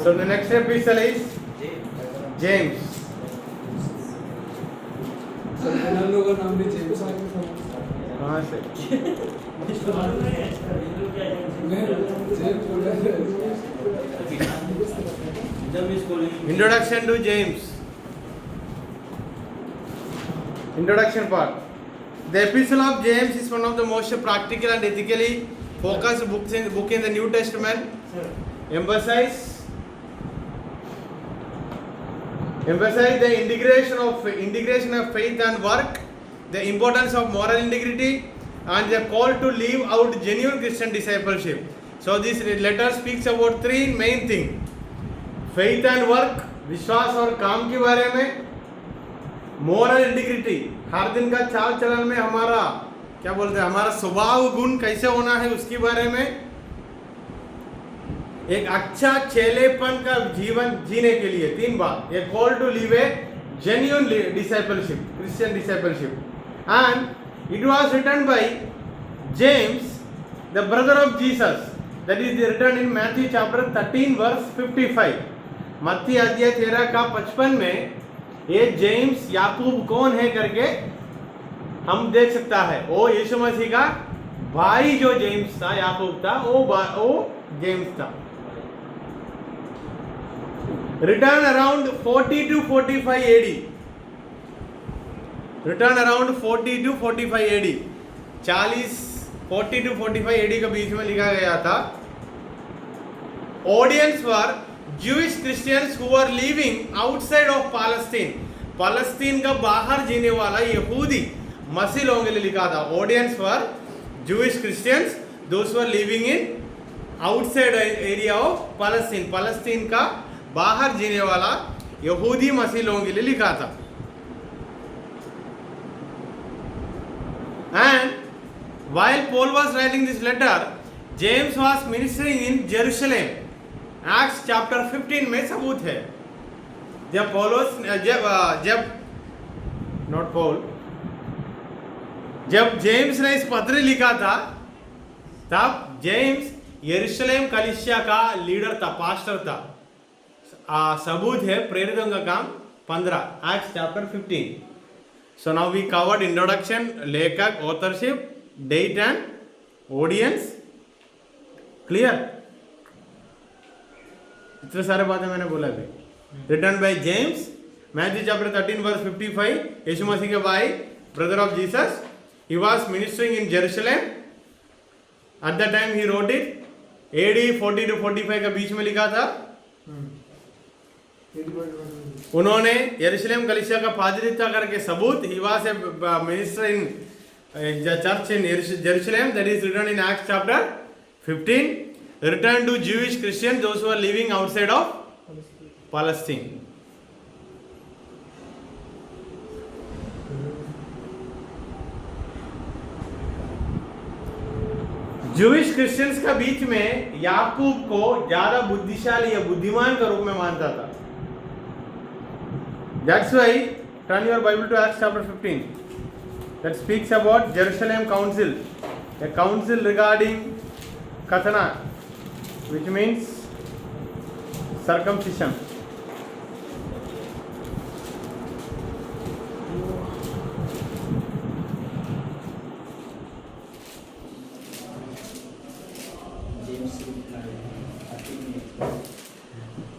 So the next epistle is James. का नाम भी जेम्स है। कहाँ से? Introduction to James. Introduction part. The Epistle of James is one of the most practical and ethically focused book in the New Testament. Emphasize the integration of faith and work, the importance of moral integrity, and the call to live out genuine Christian discipleship. So this letter speaks about three main things: faith and work, विश्वास और काम के बारे में, moral integrity, हर दिन का चाल चलन में हमारा क्या बोलते हैं, हमारा स्वभाव गुण कैसे होना है उसके बारे में, एक अच्छा चेलेपन का जीवन जीने के लिए तीन बात, एक call to live a genuine discipleship, Christian discipleship, and it was written by James the brother of Jesus, that is written in Matthew chapter 13 verse 55. मत्ती अध्याय 13 का 55 में ये जेम्स याकूब कौन है करके हम देख सकता है. वो यीशु मसीह का भाई जो जेम्स था, याकूब था, वो जेम्स था. Written around 40 to 45 AD. Written around 40 to 45 AD. 40 to 45 AD के बीच में लिखा गया था. Audience were Jewish Christians who were living outside of Palestine. palestine का बाहर जीने वाला यहूदी मसीह लोगों के लिए लिखा था. Audience were Jewish Christians, those who were living in outside area of Palestine. Palestine का बाहर जीने वाला यहूदी मसीह लोगों के लिए लिखा था. And while Paul was writing this letter, James was ministering in Jerusalem. Acts chapter 15 में सबूत है. जब जेम्स ने इस पत्र लिखा था, तब जेम्स यरूशलेम कलीसिया का लीडर था, पास्टर था. सबूत है प्रेरितों का काम 15, acts chapter 15. So now we covered introduction, लेखक, authorship, date and audience. Clear? इतने सारे बातें मैंने बोला अभी. Written by James, Matthew chapter 13 verse 55, यीशु मसीह के भाई, brother of Jesus. He was ministering in Jerusalem. At the time he wrote it. AD 40 to 45 के बीच में लिखा था. उन्होंने यरूशलेम कलीसिया का पादरी था करके सबूत. He was a minister in the church in Jerusalem, that is written in Acts chapter 15. Return to Jewish Christian, those who are living outside of Palestine. Jewish Christians का बीच में याकूब को ज्यादा बुद्धिशाली या बुद्धिमान का रूप में मानता था. That's why turn your Bible to Acts chapter 15. That speaks about Jerusalem council, a council regarding Katana, which means circumcision.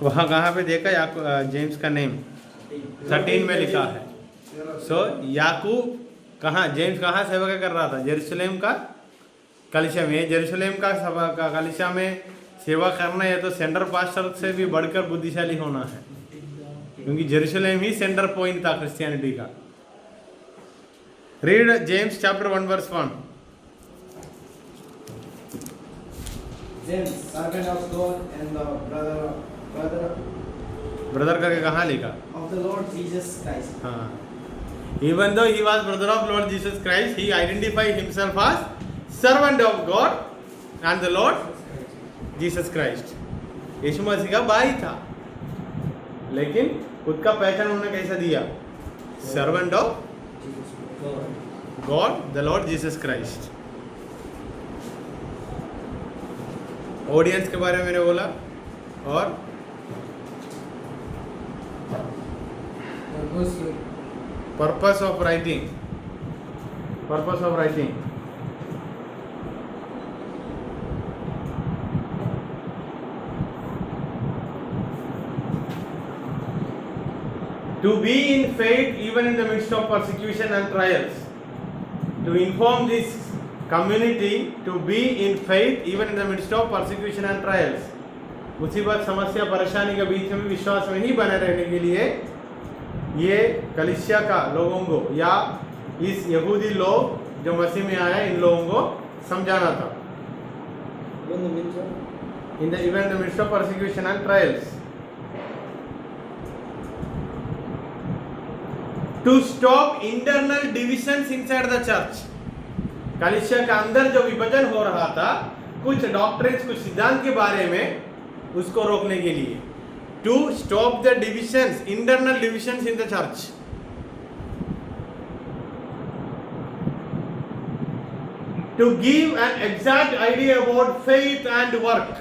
वहाँ कहाँ पे देखा जेम्स का नेम 13 में लिखा है. सो याकूब कहाँ, जेम्स कहाँ सेवा कर रहा था? जेरूशलेम का कलीसिया में. जेरूशलेम का कलीसिया में सेवा करना है तो सेंटर पास्टर से भी बढ़कर बुद्धिशाली होना है, क्योंकि जेरूशलेम ही सेंटर पॉइंट था क्रिश्चियनिटी का. Read James chapter 1 verse 1. James, servant of God and the brother करके कहाँ लिखा? of the Lord Jesus Christ. हाँ. Even though he was brother of Lord Jesus Christ, he identified himself as servant of God and the Lord Jesus Christ. यीशु मसीह का भाई था, लेकिन खुद का पहचान उन्होंने कैसा दिया? Servant of God the Lord Jesus Christ. Audience के बारे में मैंने बोला, और purpose of writing, purpose of writing. To be in faith even in the midst of persecution and trials. To inform this community to be in faith even in the midst of persecution and trials. मुसीबत, समस्या, परेशानी के बीच में विश्वास में ही बने रहने के लिए ये कलीसिया का लोगों को या इस यहूदी लोग जो मसीह में आया इन लोगों को समझाना था। In the even in the midst of persecution and trials. To stop internal divisions inside the church. कलीसिया के अंदर जो विभाजन हो रहा था कुछ डॉक्ट्रिन्स, कुछ सिद्धांत के बारे में, उसको रोकने के लिए। To stop the divisions, internal divisions in the church. To give an exact idea about faith and work.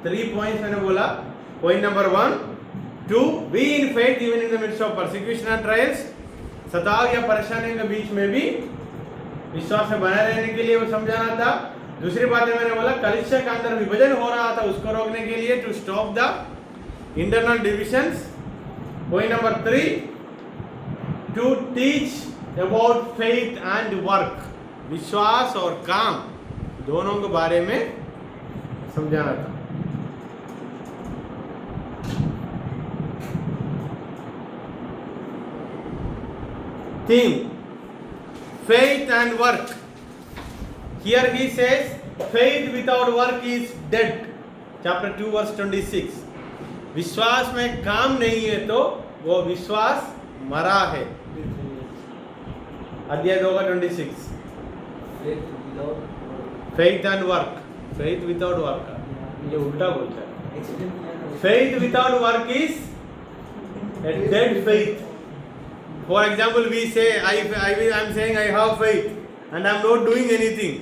3 points मैंने बोला। Point number 1, to be in faith even in the midst of persecution and trials. सताव या परेशानी के बीच में भी विश्वास में बने रहने के लिए वो समझाना था। दूसरी बात है मैंने बोला कलीसिया के अंदर विभाजन हो रहा था उसको रोकने के लिए, to stop the internal divisions. Point number 3, to teach about faith and work, विश्वास और काम दोनों के बारे में समझाना था। Theme, faith and work. Here he says, faith without work is dead. Chapter 2 verse 26. विश्वास में काम नहीं है तो वो विश्वास मरा है। अध्याय 2 का 26। Faith and work. Faith without work. ये उल्टा बोलता है। Faith without work is a dead faith. For example, we say, I'm saying I have faith and I'm not doing anything,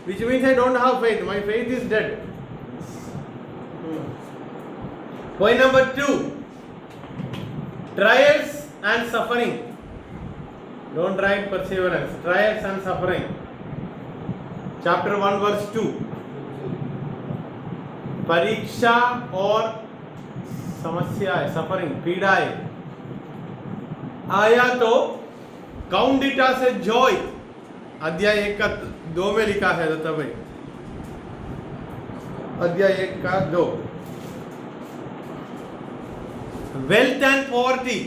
which means I don't have faith. My faith is dead. Point number 2, trials and suffering. Don't write perseverance. Trials and suffering. Chapter 1 verse 2. परीक्षा और समस्या है, suffering, पीड़ा है। आया तो count it as a joy. अध्याय 1 का 2 में लिखा है दत्ता भाई, अध्याय 1 का 2। Wealth and poverty,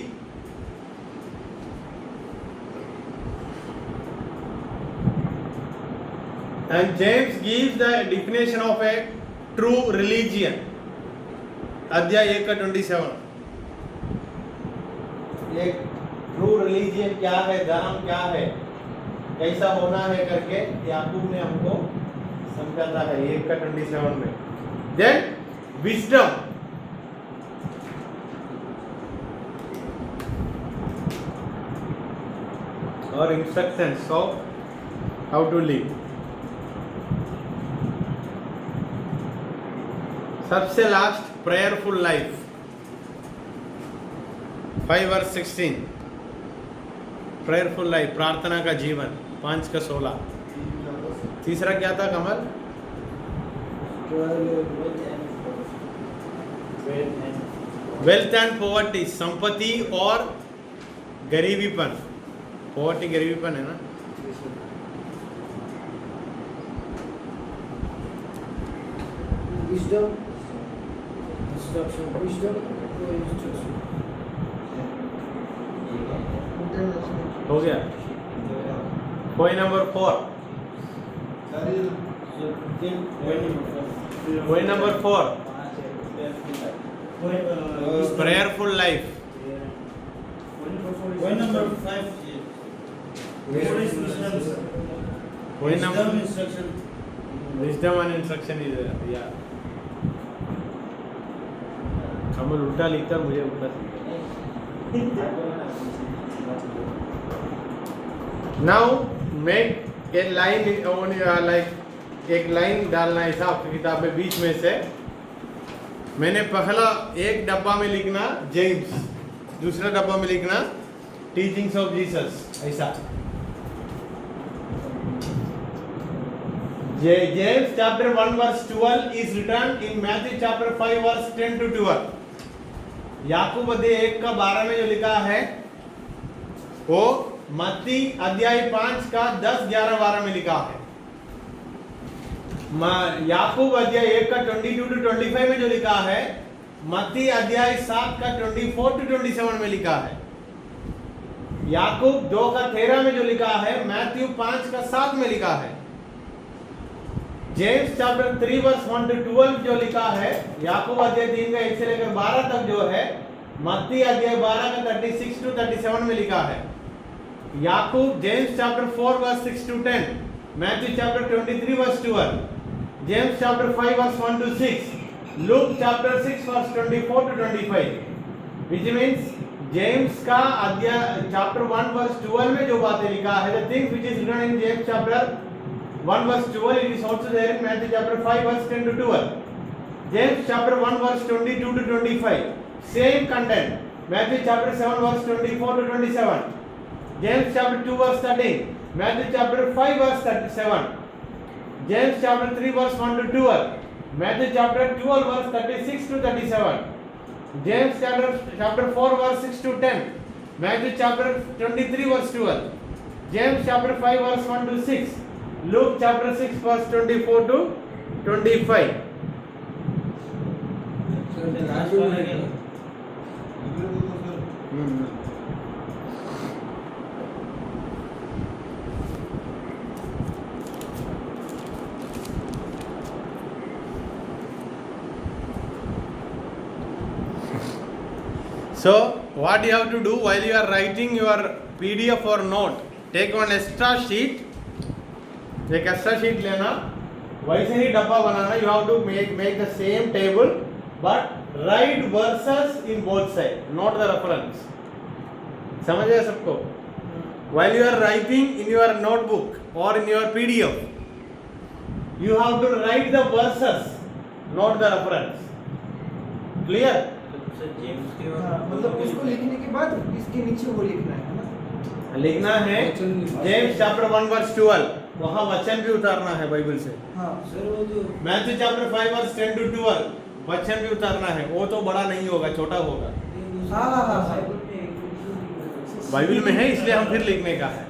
and James gives the definition of A true religion. अध्याय 1 का 27। एक ट्रू रिलीजियन क्या है, धर्म क्या है, कैसा होना है करके याकूब ने हमको समझाता है 1 का 27 में। देन विजडम, और instructions of how to live. सबसे last prayerful life, 5 verse 16। Prayerful life, प्रार्थना का जीवन, 5 का 16। तीसरा क्या था कमल? वेल्थ एंड पॉवर्टी, संपत्ति और गरीबीपन। पॉवर्टी गरीबीपन है ना। Wisdom, instruction, wisdom, instruction. हो गया। Point number 4। Point number 4, prayerful life. Point number 5. Point number Wisdom, instruction. wisdom and instruction is yeah. कमल उल्टा लिखता, मुझे उल्टा लिखता। Now make a line on your like एक लाइन डालना है था आपकी किताब में बीच में से। मैंने पहला एक डब्बा में लिखना जेम्स, दूसरा डब्बा में लिखना टीचिंग्स ऑफ जीसस, ऐसा। James chapter 1 verse 12 is written in Matthew chapter 5 verse 10 to 12. याकूब अध्याय 1 का 12 में जो लिखा है वो मत्ती अध्याय 5 का 10, 11, 12 में लिखा है। याकूब अध्याय 1 का 22 to 25 में जो लिखा है, मत्ती अध्याय 7 का 24 to 27 में लिखा है। याकूब 2 का 13 में जो लिखा है, मैथ्यू 5 का 7 में लिखा है। जेम्स चैप्टर 3 वर्स 1 to 12 जो लिखा है, याकूब अध्याय 3 का 1 से लेकर 12 तक जो है, मत्ती अध्याय 12 का 36 to 37 में लिखा है। याकूब James chapter 4 verse 6 to 10, Matthew chapter 23 verse 12, James chapter 5 verse 1 to 6, Luke chapter 6 verse 24 to 25, which means James का अध्याय चैप्टर 1 वर्स 12 में जो बातें लिखा है, the things which is written in James chapter 1 verse 12, it is also there in Matthew chapter 5 verse 10 to 12. James chapter 1 verse 22 to 25, same content. Matthew chapter 7 verse 24 to 27. James chapter 2 verse 13. Matthew chapter 5 verse 37. James chapter 3 verse 1 to 12. Matthew chapter 12 verse 36 to 37. James chapter 4 verse 6 to 10. Matthew chapter 23 verse 12. James chapter 5 verse 1 to 6. Luke chapter 6 verse 24 to 25. So what you have to do while you are writing your PDF or note, take one extra sheet, एक extra sheet लेना, वैसे ही डब्बा बनाना। You have to make the same table but write verses in both side, not the reference. समझ गए सबको? while you are writing in your notebook or in your PDF, you have to write the verses, not the reference. Clear? मतलब उसको लिखने के बाद इसके नीचे वो लिखना है ना? लिखना है जेम्स चैप्टर 1 वर्स 12, वहाँ वचन भी उतारना है बाइबल से। हाँ सर, वो जो मैथ्यू चैप्टर 5 वर्स 10 to 12 वचन भी उतारना है। वो तो बड़ा नहीं होगा, छोटा होगा। हाँ बाइबल में है, इसलिए हम फिर लिखने का है।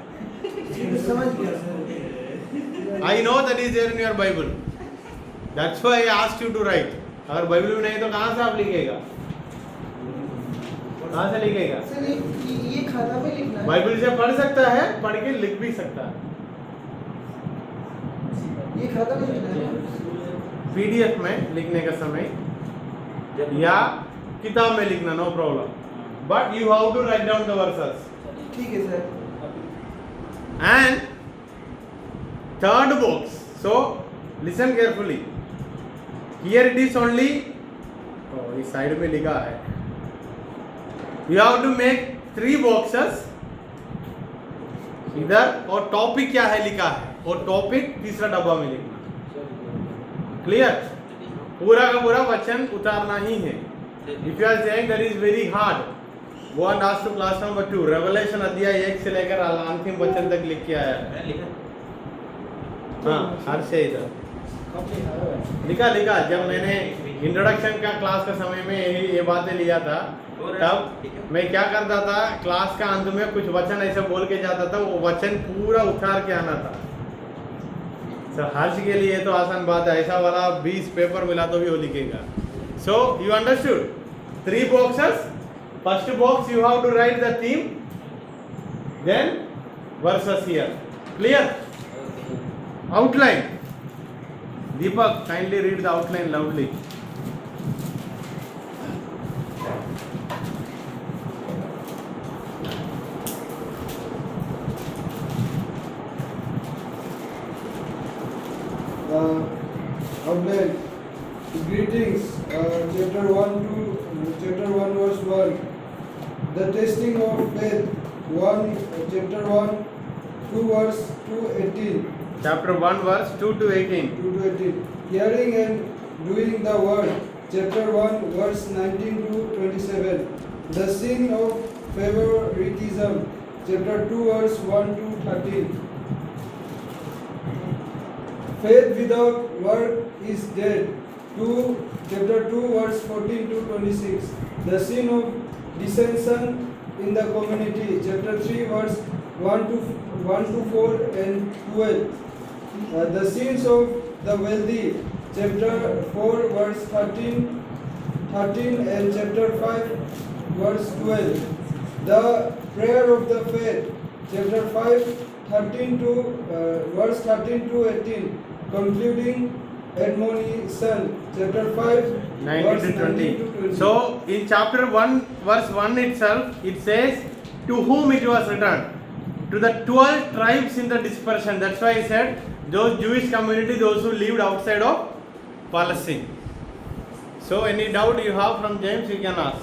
समझ गया sir. I know that is there in your Bible, that's why I asked you to write. अगर बाइबल में नहीं तो कहाँ से आप लिखेगा? कहाँ से लिखेगा? सर ये खाता में लिखना है। बाइबल से पढ़ सकता है, पढ़ के लिख भी सकता है। ये खाता में लिखना है। पीडीएफ में लिखने का समय या किताब में लिखना, no problem, but you have to write down the verses. ठीक है sir. And third box, so listen carefully, here it is only, इस साइड में लिखा है, you have to make 3 boxes इधर, और टॉपिक क्या है लिखा है, और टॉपिक तीसरा डब्बा में लिखना। क्लियर? पूरा का पूरा वचन उतारना ही है। If you are saying that is very hard, go and ask to class number 2, Revelation अध्याय 1 से लेकर अंतिम वचन तक लिख के आया है। हाँ, हर से इधर लिखा। जब मैंने इंट्रोडक्शन का क्लास का समय में ये बातें लिया था, तब मैं क्या करता था, क्लास का अंत में कुछ वचन ऐसे बोल के जाता था, वो वचन पूरा उतार के आना था। सर हर्ष के लिए तो आसान बात है, ऐसा वाला 20 पेपर मिला तो भी वो लिखेगा। So you understood? 3 boxes. First box you have to write the theme, then verses here. Clear? Outline, Deepak kindly read the outline loudly. Outline. Greetings. Chapter 1 verse 1. The testing of faith. Chapter 1, 2 verse 2:18. Chapter 1, verse 2 to 18. 2 to 18. Hearing and doing the word. Chapter 1, verse 19 to 27. The sin of favoritism. Chapter 2, verse 1 to 13. Faith without work is dead. Chapter 2, verse 14 to 26. The sin of dissension in the community. Chapter 3, verse 1 to 4 and 12. The sins of the wealthy. Chapter 4, verse 13 and chapter 5, verse 12. The prayer of the faith. Chapter 5, verse 13 to 18. Concluding admonition. Chapter 5, 19 verse to 20. 19 to 20. So, in chapter 1, verse 1 itself, it says, to whom it was written? To the 12 tribes in the dispersion. That's why I said, those Jewish community, those who lived outside of Palestine. So, any doubt you have from James, you can ask.